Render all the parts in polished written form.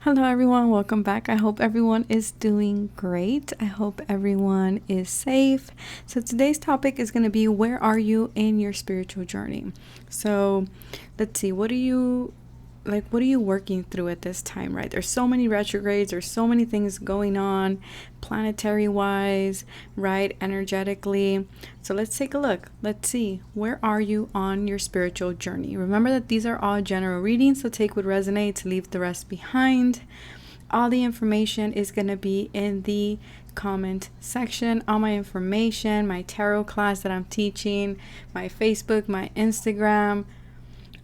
Hello, everyone. Welcome back. I hope everyone is doing great. I hope everyone is safe. So, today's topic is going to be, where are you in your spiritual journey? So, let's see. What are you working through at this time, right? There's so many retrogrades, there's so many things going on planetary wise, right? Energetically. So let's take a look. Let's see, where are you on your spiritual journey? Remember that these are all general readings, so take what resonates, leave the rest behind. All the information is going to be in the comment section. All my information, my tarot class that I'm teaching, my Facebook, my Instagram,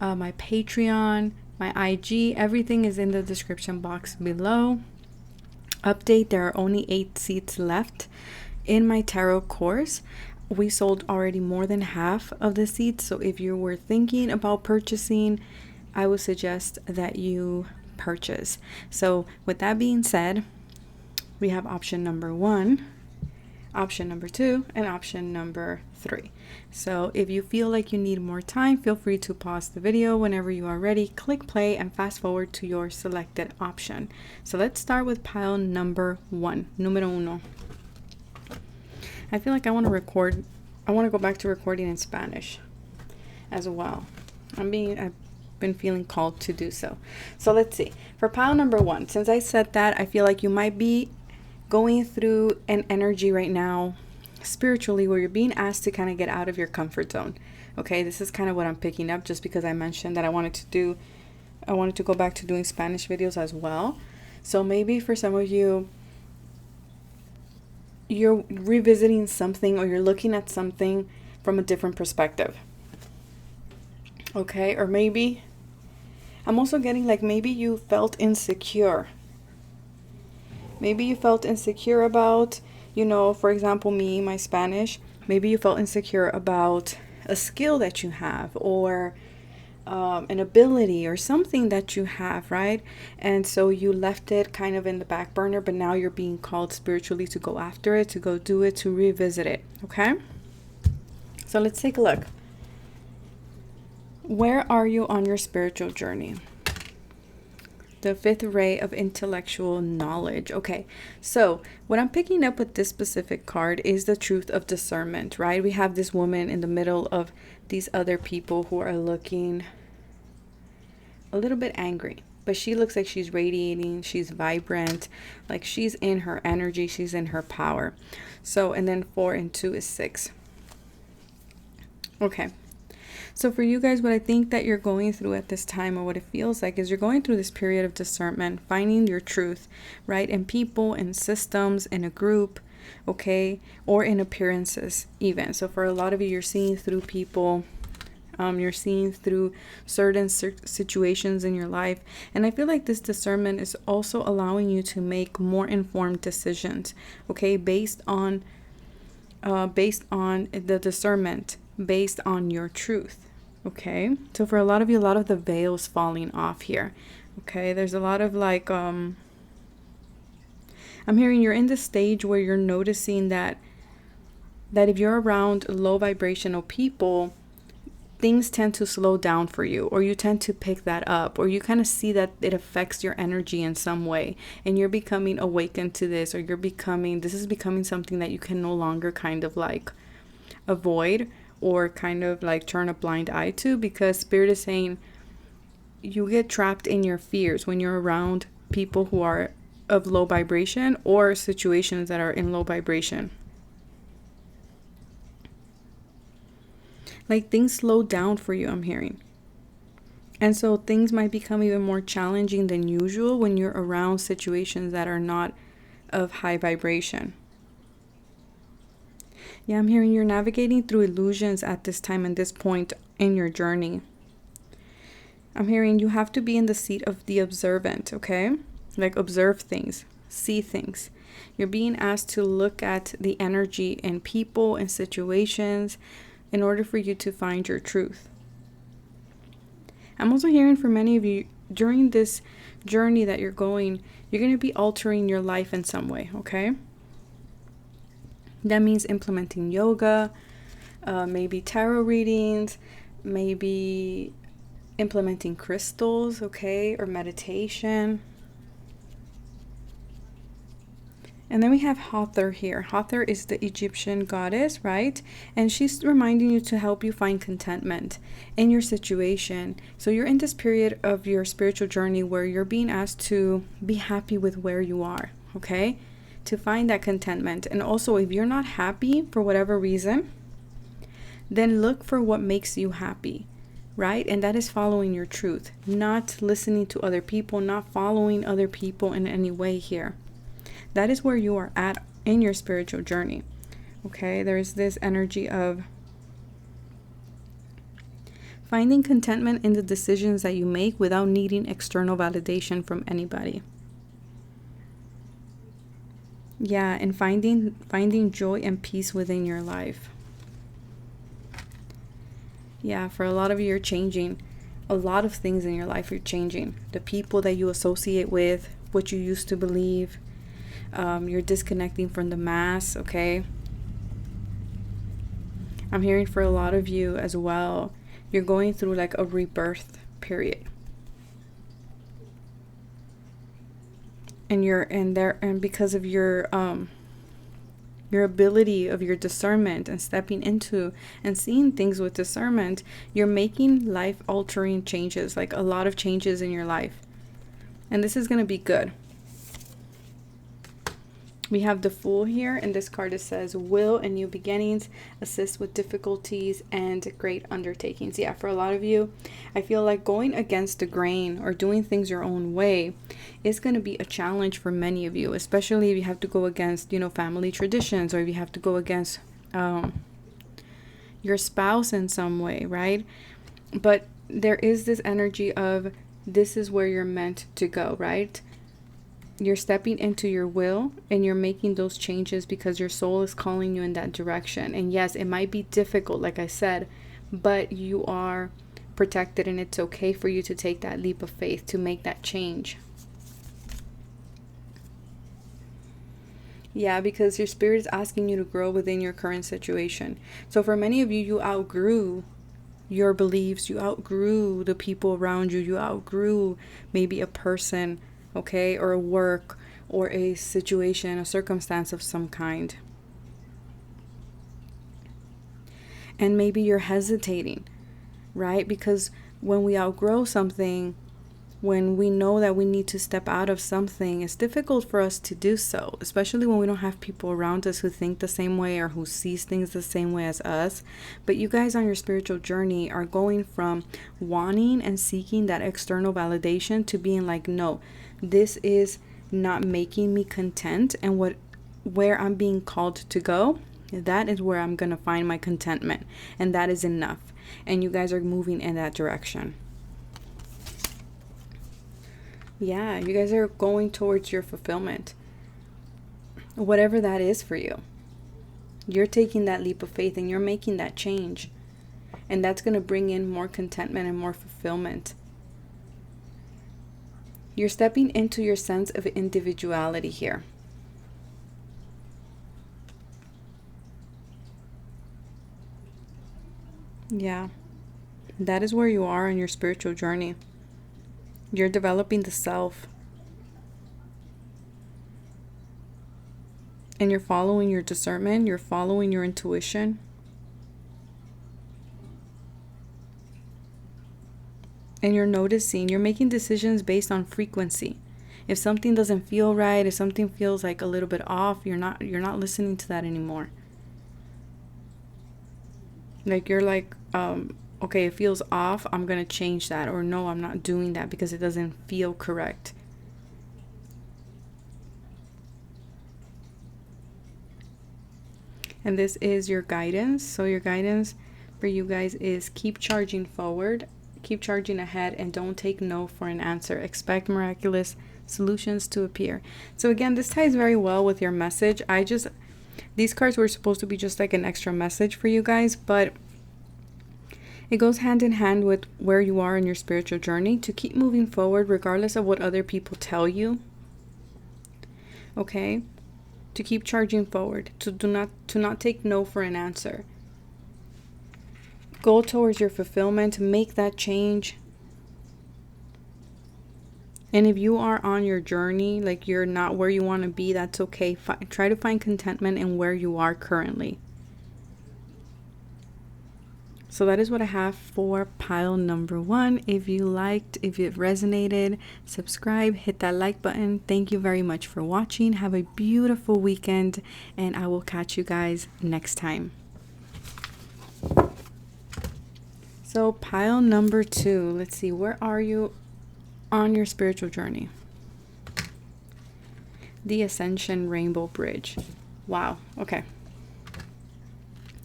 my Patreon, my IG, everything is in the description box below. Update, there are only 8 seats left in my tarot course. We sold already more than half of the seats, so if you were thinking about purchasing, I would suggest that you purchase. So with that being said, we have option number 1, option number 2, and option number 3. So if you feel like you need more time, feel free to pause the video whenever you are ready, click play, and fast forward to your selected option. So let's start with pile number 1, número uno. I feel like I want to go back to recording in Spanish as well. I've been feeling called to do so. So let's see. For pile number 1, since I said that, I feel like you might be going through an energy right now spiritually where you're being asked to kind of get out of your comfort zone. Okay, this is kind of what I'm picking up, just because I mentioned that I wanted to go back to doing Spanish videos as well. So maybe for some of you, you're revisiting something, or you're looking at something from a different perspective. Okay, or maybe I'm also getting like, maybe you felt insecure. Maybe you felt insecure about, for example, me, my Spanish. Maybe you felt insecure about a skill that you have, or an ability, or something that you have, right? And so you left it kind of in the back burner, but now you're being called spiritually to go after it, to go do it, to revisit it. Okay? So let's take a look. Where are you on your spiritual journey? The 5th ray of intellectual knowledge. Okay, so what I'm picking up with this specific card is the truth of discernment, right? We have this woman in the middle of these other people who are looking a little bit angry, but she looks like she's radiating, she's vibrant, like she's in her energy, she's in her power. So, and then 4 and 2 is 6. Okay. So for you guys, what I think that you're going through at this time, or what it feels like, is you're going through this period of discernment, finding your truth, right? In people, in systems, in a group, okay? Or in appearances even. So for a lot of you, you're seeing through people, you're seeing through certain situations in your life. And I feel like this discernment is also allowing you to make more informed decisions, okay? Based on the discernment, based on your truth. Okay, so for a lot of you, a lot of the veil's falling off here. Okay, there's a lot of like, I'm hearing you're in this stage where you're noticing that if you're around low vibrational people, things tend to slow down for you, or you tend to pick that up, or you kind of see that it affects your energy in some way, and you're becoming awakened to this, or this is becoming something that you can no longer kind of like avoid, or kind of like turn a blind eye to, because Spirit is saying you get trapped in your fears when you're around people who are of low vibration, or situations that are in low vibration. Like things slow down for you, I'm hearing. And so things might become even more challenging than usual when you're around situations that are not of high vibration. Yeah, I'm hearing you're navigating through illusions at this time and this point in your journey. I'm hearing you have to be in the seat of the observant, okay? Like observe things, see things. You're being asked to look at the energy in people and situations in order for you to find your truth. I'm also hearing for many of you, during this journey that you're going to be altering your life in some way, okay? That means implementing yoga, maybe tarot readings, maybe implementing crystals, okay, or meditation. And then we have Hathor here. Hathor is the Egyptian goddess, right? And she's reminding you to help you find contentment in your situation. So you're in this period of your spiritual journey where you're being asked to be happy with where you are, okay? To find that contentment. And also, if you're not happy for whatever reason, then look for what makes you happy, right? And that is following your truth, not listening to other people, not following other people in any way here. That is where you are at in your spiritual journey. Okay, there's this energy of finding contentment in the decisions that you make without needing external validation from anybody. Yeah, and finding joy and peace within your life. Yeah, for a lot of you, you're changing. A lot of things in your life you're changing. The people that you associate with, what you used to believe. You're disconnecting from the mass, okay? I'm hearing for a lot of you as well, you're going through like a rebirth period. And because of your ability of your discernment and stepping into and seeing things with discernment, you're making life altering changes, like a lot of changes in your life. And this is going to be good. We have the Fool here, and this card it says, will and new beginnings, assist with difficulties and great undertakings. Yeah, for a lot of you, I feel like going against the grain or doing things your own way is going to be a challenge for many of you, especially if you have to go against, family traditions, or if you have to go against your spouse in some way, right? But there is this energy of this is where you're meant to go, right? You're stepping into your will and you're making those changes because your soul is calling you in that direction. And yes, it might be difficult, like I said, but you are protected and it's okay for you to take that leap of faith to make that change. Yeah, because your spirit is asking you to grow within your current situation. So for many of you, you outgrew your beliefs, you outgrew the people around you, you outgrew maybe a person, okay, or a work or a situation, a circumstance of some kind. And maybe you're hesitating, right? Because when we outgrow something, when we know that we need to step out of something, it's difficult for us to do so, especially when we don't have people around us who think the same way or who sees things the same way as us. But you guys on your spiritual journey are going from wanting and seeking that external validation to being like, no, this is not making me content, and where I'm being called to go, that is where I'm going to find my contentment, and that is enough. And you guys are moving in that direction. Yeah, you guys are going towards your fulfillment. Whatever that is for you. You're taking that leap of faith and you're making that change. And that's going to bring in more contentment and more fulfillment. You're stepping into your sense of individuality here. Yeah, that is where you are in your spiritual journey. You're developing the self. And you're following your discernment. You're following your intuition. And you're noticing, you're making decisions based on frequency. If something doesn't feel right, if something feels like a little bit off, you're not listening to that anymore. Like you're like, okay, it feels off, I'm going to change that. Or no, I'm not doing that because it doesn't feel correct. And this is your guidance. So your guidance for you guys is keep charging forward, keep charging ahead, and don't take no for an answer. Expect miraculous solutions to appear. So again, this ties very well with your message. These cards were supposed to be just like an extra message for you guys, but it goes hand in hand with where you are in your spiritual journey, to keep moving forward regardless of what other people tell you. Okay? To keep charging forward, to not take no for an answer. Go towards your fulfillment, make that change. And if you are on your journey, like you're not where you want to be, that's okay. Try to find contentment in where you are currently. So that is what I have for pile number 1. If you liked, if it resonated, subscribe, hit that like button. Thank you very much for watching. Have a beautiful weekend, and I will catch you guys next time. So pile number 2, let's see, where are you on your spiritual journey? The Ascension Rainbow Bridge. Wow, okay.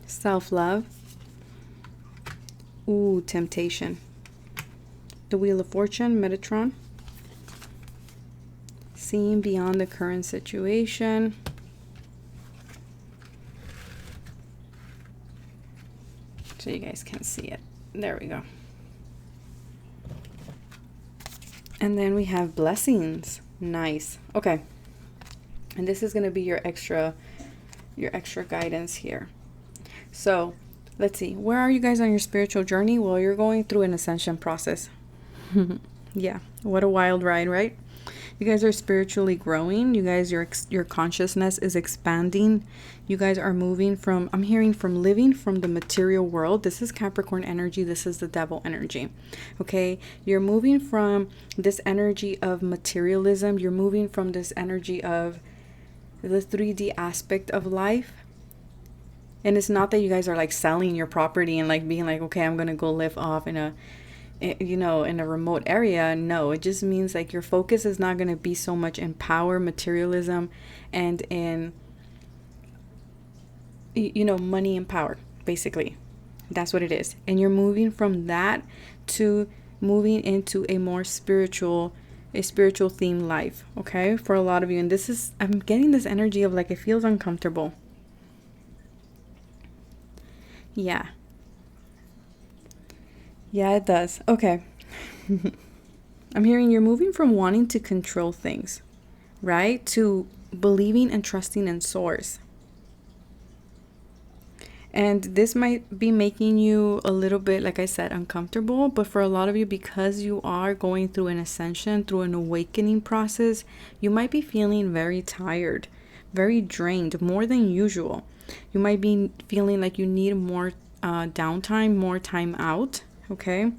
Self-love. Ooh, temptation. The Wheel of Fortune, Metatron. Seeing beyond the current situation. So you guys can see it. There we go. And then we have blessings. Nice. Okay. And this is going to be your extra guidance here. So let's see. Where are you guys on your spiritual journey? Well, you're going through an ascension process. Yeah. What a wild ride, right? You guys are spiritually growing. You guys, your consciousness is expanding. You guys are moving from, I'm hearing, from living from the material world. This is Capricorn energy. This is the devil energy. Okay. You're moving from this energy of materialism. You're moving from this energy of the 3D aspect of life. And it's not that you guys are like selling your property and like being like, okay, I'm going to go live off in a remote area. No, it just means like your focus is not going to be so much in power, materialism, and in, money and power, basically. That's what it is. And you're moving from that to moving into a more spiritual themed life. Okay. For a lot of you. And I'm getting this energy of like, it feels uncomfortable. Yeah. Yeah, it does. Okay. I'm hearing you're moving from wanting to control things, right? To believing and trusting in source. And this might be making you a little bit, like I said, uncomfortable. But for a lot of you, because you are going through an ascension, through an awakening process, you might be feeling very tired, very drained, more than usual. You might be feeling like you need more downtime, more time out. Okay.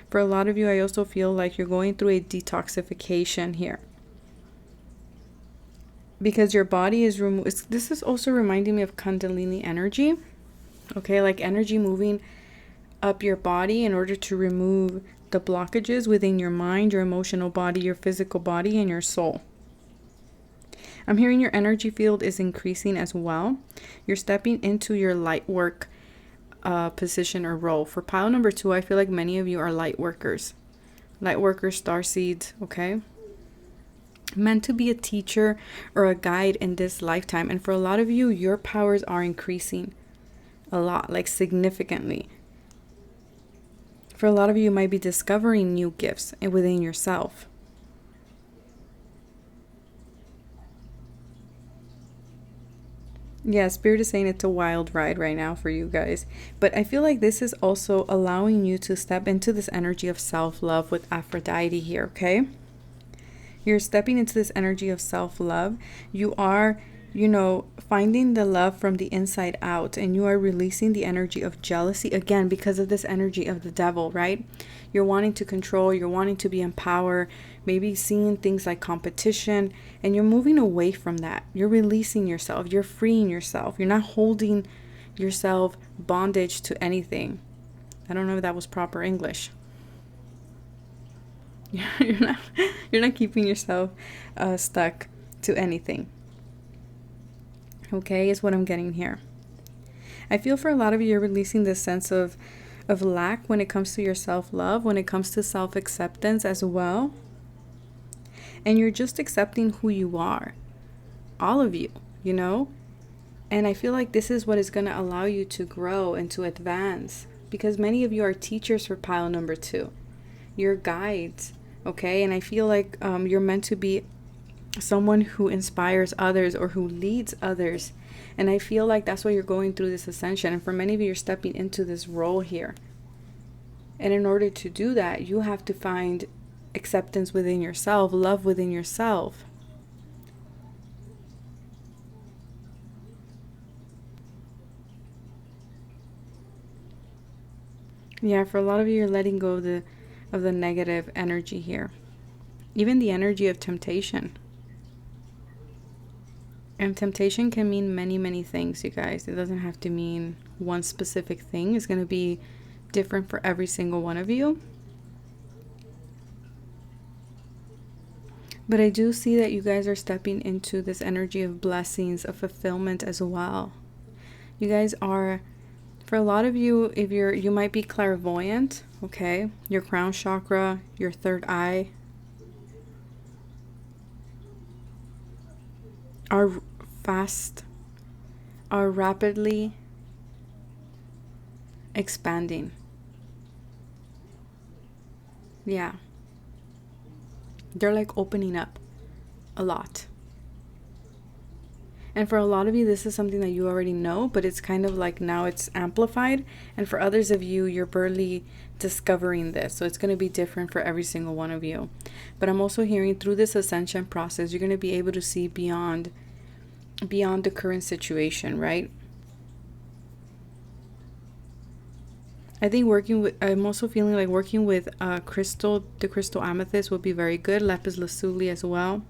For a lot of you, I also feel like you're going through a detoxification here. Because your body is removed. This is also reminding me of Kundalini energy. Okay. Like energy moving up your body in order to remove the blockages within your mind, your emotional body, your physical body, and your soul. I'm hearing your energy field is increasing as well. You're stepping into your light work position or role. For pile number 2, I feel like many of you are light workers, starseeds. Okay, meant to be a teacher or a guide in this lifetime. And for a lot of you, your powers are increasing a lot, like significantly. For a lot of you, you might be discovering new gifts within yourself. Yeah, Spirit is saying it's a wild ride right now for you guys. But I feel like this is also allowing you to step into this energy of self-love with Aphrodite here, okay? You're stepping into this energy of self-love. You are, finding the love from the inside out. And you are releasing the energy of jealousy, again, because of this energy of the devil, right? You're wanting to control. You're wanting to be in power. Maybe seeing things like competition. And you're moving away from that. You're releasing yourself. You're freeing yourself. You're not holding yourself bondage to anything. I don't know if that was proper English. You're not keeping yourself stuck to anything. Okay, is what I'm getting here. I feel for a lot of you, you're releasing this sense of lack when it comes to your self-love, when it comes to self-acceptance as well. And you're just accepting who you are. All of you, And I feel like this is what is going to allow you to grow and to advance. Because many of you are teachers for pile number 2. You're guides, okay? And I feel like you're meant to be someone who inspires others or who leads others. And I feel like that's why you're going through this ascension. And for many of you, you're stepping into this role here. And in order to do that, you have to find acceptance within yourself, love within yourself. Yeah, for a lot of you, you're letting go of the negative energy here. Even the energy of temptation. And temptation can mean many, many things, you guys. It doesn't have to mean one specific thing. It's going to be different for every single one of you. But I do see that you guys are stepping into this energy of blessings, of fulfillment as well. You guys are, for a lot of you, if you might be clairvoyant, okay? Your crown chakra, your third eye are rapidly expanding. Yeah. They're like opening up a lot. And for a lot of you, this is something that you already know, but it's kind of like now it's amplified. And for others of you, you're barely discovering this. So it's going to be different for every single one of you. But I'm also hearing through this ascension process, you're going to be able to see beyond the current situation, right? I think I'm also feeling like working with crystal, the crystal amethyst would be very good. Lapis lazuli as well.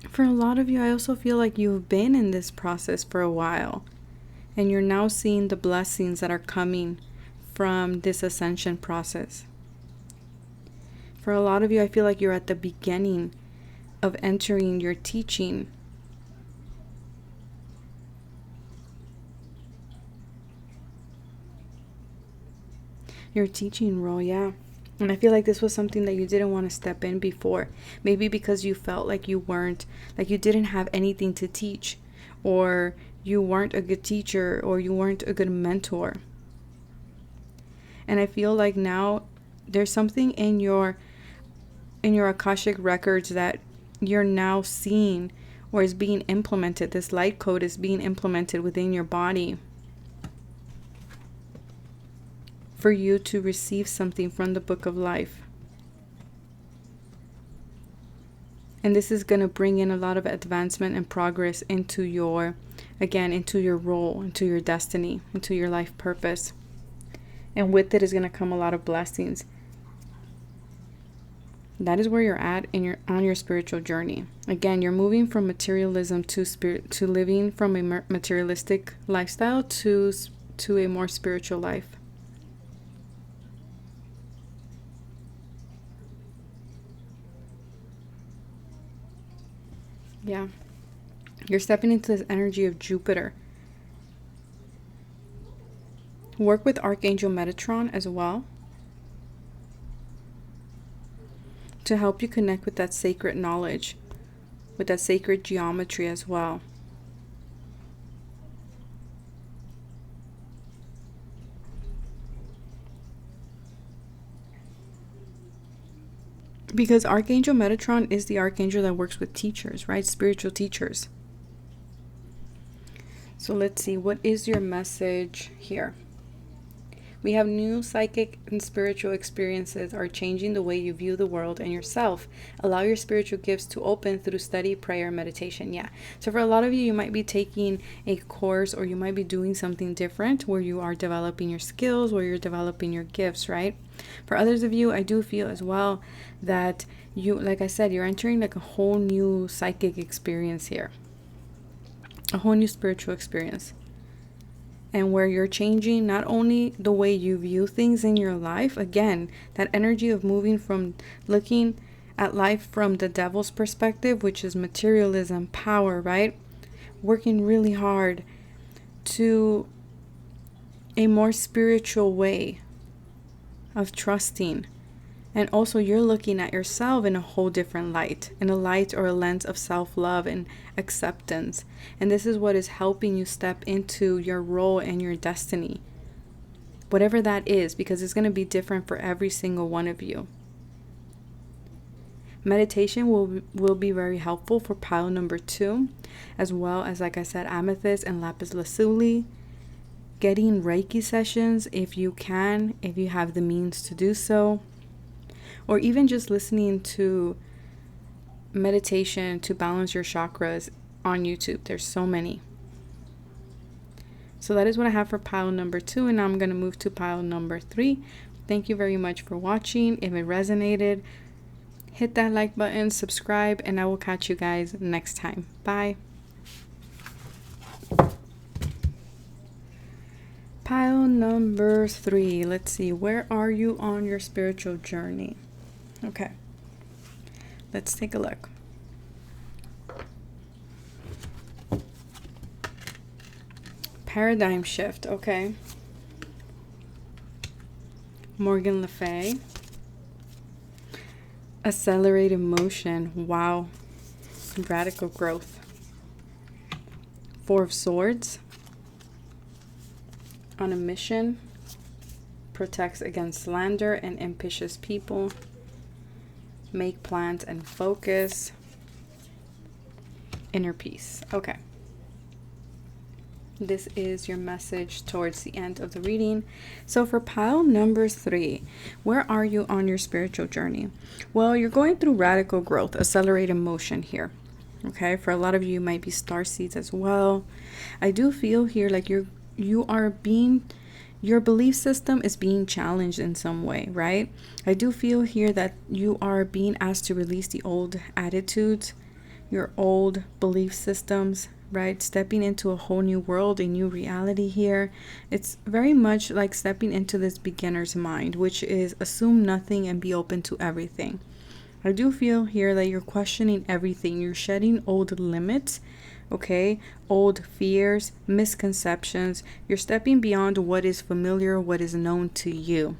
For a lot of you, I also feel like you've been in this process for a while, and you're now seeing the blessings that are coming from this ascension process. For a lot of you, I feel like you're at the beginning of entering your teaching. Your teaching role, yeah. And I feel like this was something that you didn't want to step in before. Maybe because you felt like you didn't have anything to teach, or you weren't a good teacher, or you weren't a good mentor. And I feel like now there's something in your Akashic records that you're now seeing, or is being implemented. This light code is being implemented within your body for you to receive something from the book of life. And this is going to bring in a lot of advancement and progress into your role, into your destiny, into your life purpose. And with it is going to come a lot of blessings. That is where you're at on your spiritual journey. Again, you're moving from materialism to living from a materialistic lifestyle to a more spiritual life. Yeah. You're stepping into this energy of Jupiter. Work with Archangel Metatron as well to help you connect with that sacred knowledge, with that sacred geometry as well. Because Archangel Metatron is the archangel that works with teachers, right? Spiritual teachers. So let's see, what is your message here? We have new psychic and spiritual experiences are changing the way you view the world and yourself. Allow your spiritual gifts to open through study, prayer, meditation. Yeah. So for a lot of you, you might be taking a course, or you might be doing something different where you are developing your skills, where you're developing your gifts, right? For others of you, I do feel as well that you, like I said, you're entering like a whole new psychic experience here. A whole new spiritual experience. And where you're changing not only the way you view things in your life, again, that energy of moving from looking at life from the devil's perspective, which is materialism, power, right? Working really hard, to a more spiritual way of trusting. And also you're looking at yourself in a whole different light, in a light or a lens of self-love and acceptance. And this is what is helping you step into your role and your destiny, whatever that is, because it's going to be different for every single one of you. Meditation will be very helpful for pile number 2, as well as, like I said, amethyst and lapis lazuli. Getting Reiki sessions if you can, if you have the means to do so, or even just listening to meditation to balance your chakras on YouTube. There's so many. So that is what I have for pile number 2, and now I'm going to move to pile number 3. Thank you very much for watching. If it resonated, hit that like button, subscribe, and I will catch you guys next time. Bye. Pile number 3. Let's see. Where are you on your spiritual journey? Okay. Let's take a look. Paradigm shift. Okay. Morgan Le Fay. Accelerated motion. Wow. Radical growth. 4 of Swords. On a mission. Protects against slander and ambitious people. Make plans and focus. Inner peace. Okay. This is your message towards the end of the reading. So for pile number 3, where are you on your spiritual journey? Well, you're going through radical growth, accelerated motion here. Okay, for a lot of you, might be star seeds as well. I do feel here like your belief system is being challenged in some way, right? I do feel here that you are being asked to release the old attitudes, your old belief systems, right? Stepping into a whole new world, a new reality here. It's very much like stepping into this beginner's mind, which is assume nothing and be open to everything. I do feel here that you're questioning everything. You're shedding old limits, okay? Old fears, misconceptions. You're stepping beyond what is familiar, what is known to you.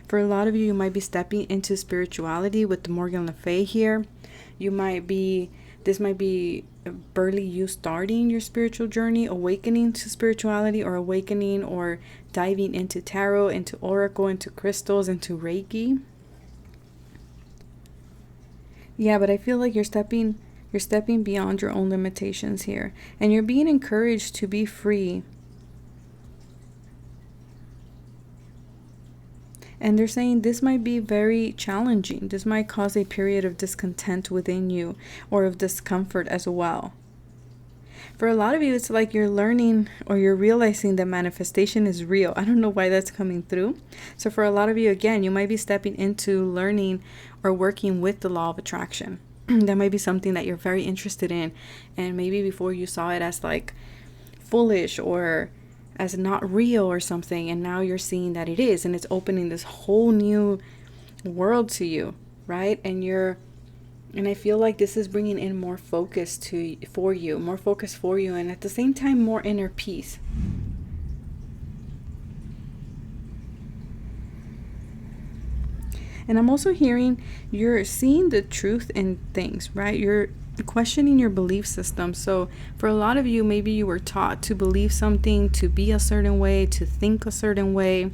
For a lot of you, you might be stepping into spirituality with the Morgan Le Fay here. This might be barely you starting your spiritual journey, awakening to spirituality, or awakening or diving into tarot, into oracle, into crystals, into Reiki. Yeah, but I feel like you're stepping beyond your own limitations here, and you're being encouraged to be free. And they're saying this might be very challenging. This might cause a period of discontent within you, or of discomfort as well. For a lot of you, it's like you're learning or you're realizing that manifestation is real. I don't know why that's coming through. So for a lot of you, again, you might be stepping into learning or working with the law of attraction. That might be something that you're very interested in. And maybe before you saw it as like foolish or as not real or something, and now you're seeing that it is, and it's opening this whole new world to you, right? And I feel like this is bringing in more focus for you, and at the same time more inner peace. And I'm also hearing you're seeing the truth in things, right? You're questioning your belief system. So for a lot of you, maybe you were taught to believe something, to be a certain way, to think a certain way,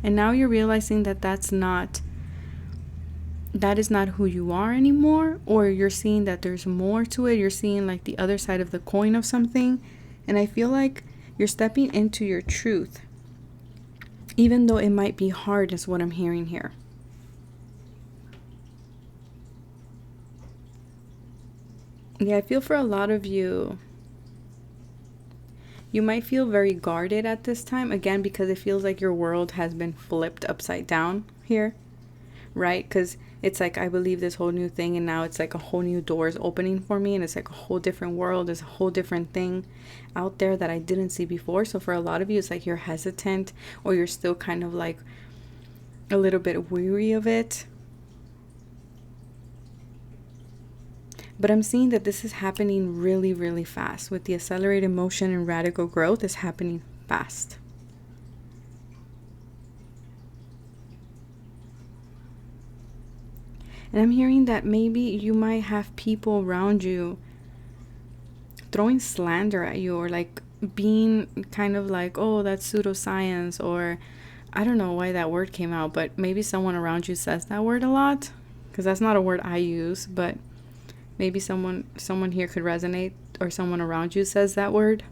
and now you're realizing that that is not who you are anymore, or you're seeing that there's more to it. You're seeing like the other side of the coin of something, and I feel like you're stepping into your truth, even though it might be hard, is what I'm hearing here. Yeah, I feel for a lot of you, you might feel very guarded at this time, again, because it feels like your world has been flipped upside down here, right? Because it's like, I believe this whole new thing, and now it's like a whole new door is opening for me, and it's like a whole different world. There's a whole different thing out there that I didn't see before. So for a lot of you, it's like you're hesitant, or you're still kind of like a little bit weary of it. But I'm seeing that this is happening really, really fast. With the accelerated motion and radical growth, is happening fast. And I'm hearing that maybe you might have people around you throwing slander at you, or like being kind of like, oh, that's pseudoscience, or I don't know why that word came out, but maybe someone around you says that word a lot. because that's not a word I use, but maybe someone here could resonate, or someone around you says that word.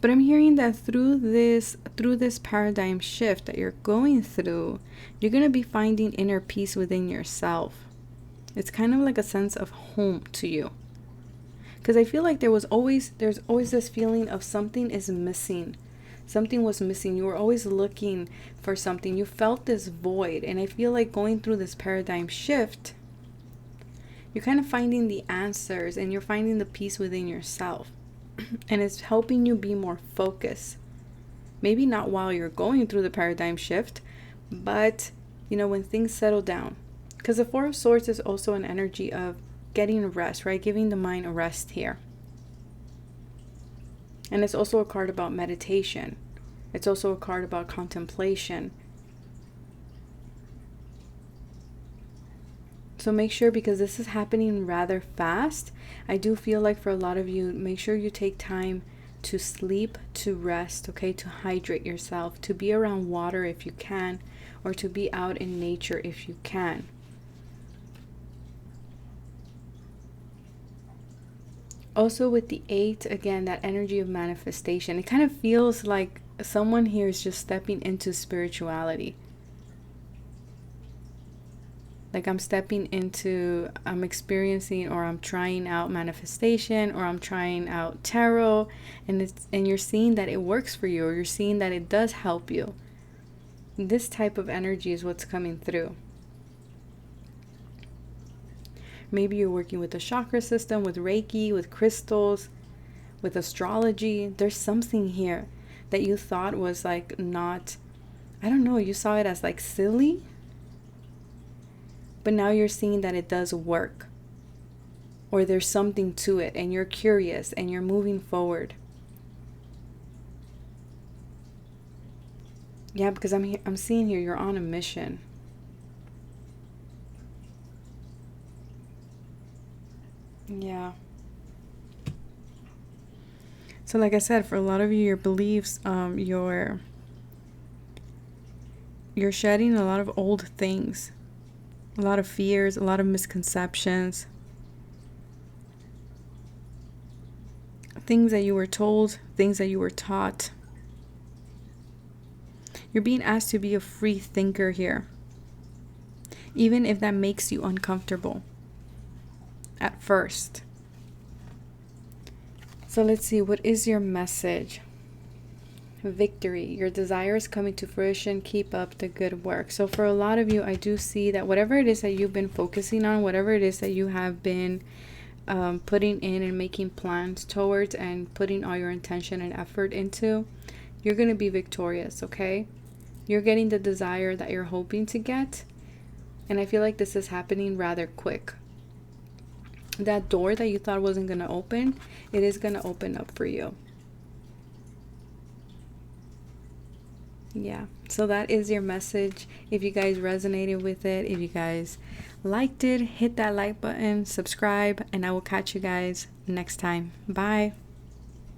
But I'm hearing that through this paradigm shift that you're going through, you're going to be finding inner peace within yourself. It's kind of like a sense of home to you. Because I feel like there's always this feeling of something is missing. Something was missing. You were always looking for something. You felt this void. And I feel like going through this paradigm shift, you're kind of finding the answers and you're finding the peace within yourself. And it's helping you be more focused. Maybe not while you're going through the paradigm shift, but, when things settle down. Because the Four of Swords is also an energy of getting rest, right? Giving the mind a rest here. And it's also a card about meditation. It's also a card about contemplation. So make sure, because this is happening rather fast, I do feel like for a lot of you, make sure you take time to sleep, to rest, okay? To hydrate yourself, to be around water if you can, or to be out in nature if you can. Also with the 8, again, that energy of manifestation. It kind of feels like someone here is just stepping into spirituality. Like I'm experiencing, or I'm trying out manifestation, or I'm trying out tarot, and you're seeing that it works for you, or you're seeing that it does help you. This type of energy is what's coming through. Maybe you're working with the chakra system, with Reiki, with crystals, with astrology. There's something here that you thought was like not, I don't know, you saw it as like silly. But now you're seeing that it does work, or there's something to it, and you're curious and you're moving forward. Yeah, because I'm seeing here you're on a mission. Yeah. So like I said, for a lot of you, your beliefs, you're shedding a lot of old things. A lot of fears, a lot of misconceptions. Things that you were told, things that you were taught. You're being asked to be a free thinker here. Even if that makes you uncomfortable at first. So let's see, what is your message? Victory. Your desire is coming to fruition. Keep up the good work. So for a lot of you, I do see that whatever it is that you've been focusing on, whatever it is that you have been putting in and making plans towards and putting all your intention and effort into, you're going to be victorious, okay? You're getting the desire that you're hoping to get. And I feel like this is happening rather quick. That door that you thought wasn't going to open, it is going to open up for you. Yeah, so that is your message. If you guys resonated with it, if you guys liked it, hit that like button, subscribe, and I will catch you guys next time. Bye.